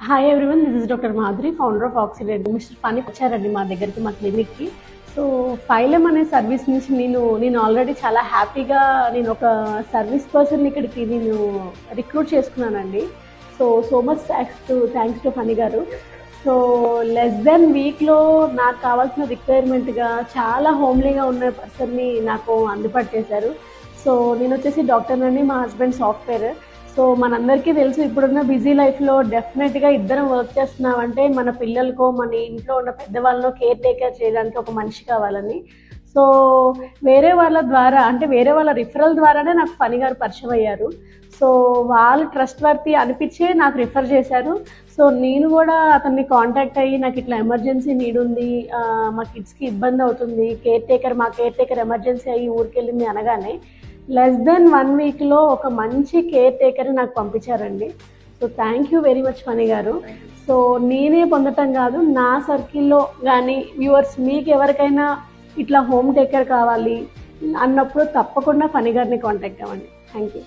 Hi everyone, this is doctor Madhuri, founder of accident. Mister Phani వచ్చారండి మా దగ్గరికి, మా క్లినిక్కి. సో ఫైలం అనే సర్వీస్ నుంచి నేను ఆల్రెడీ చాలా హ్యాపీగా నేను ఒక సర్వీస్ పర్సన్ ఇక్కడికి నేను రిక్రూట్ చేసుకున్నానండి. So much thanks to Phani garu. So less than వీక్లో నాకు కావాల్సిన రిక్వైర్మెంట్గా చాలా హోమ్లీగా ఉన్న పర్సన్ని నాకు అందుబాటు చేశారు. సో నేను వచ్చేసి డాక్టర్ అండి, మా హస్బెండ్ సాఫ్ట్వేర్. సో మనందరికీ తెలుసు, ఇప్పుడున్న బిజీ లైఫ్లో డెఫినెట్గా ఇద్దరం వర్క్ చేస్తున్నామంటే మన పిల్లలకో మన ఇంట్లో ఉన్న పెద్దవాళ్ళనో కేర్ టేకర్ చేయడానికి ఒక మనిషి కావాలని. సో వేరే వాళ్ళ రిఫరల్ ద్వారానే నాకు ఫనీ గారు పరిచయం అయ్యారు. సో వాళ్ళు ట్రస్ట్ వర్తి అనిపించే నాకు రిఫర్ చేశారు. సో నేను కూడా అతన్ని కాంటాక్ట్ అయ్యి, నాకు ఇట్లా ఎమర్జెన్సీ నీడ్ ఉంది, మా కిడ్స్కి ఇబ్బంది అవుతుంది, మా కేర్ టేకర్ ఎమర్జెన్సీ అయ్యి ఊరికి వెళ్ళింది అనగానే లెస్ దెన్ 1 వీక్లో ఒక మంచి కేర్ టేకర్ నాకు పంపించారండి. So thank you very much Phani garu. So నేనే పొందటం కాదు, నా సర్కిల్లో కానీ వ్యూవర్స్ మీకు ఎవరికైనా ఇట్లా హోమ్ టేకర్ కావాలి అన్నప్పుడు తప్పకుండా ఫనీ గారిని కాంటాక్ట్ అవ్వండి. Thank you.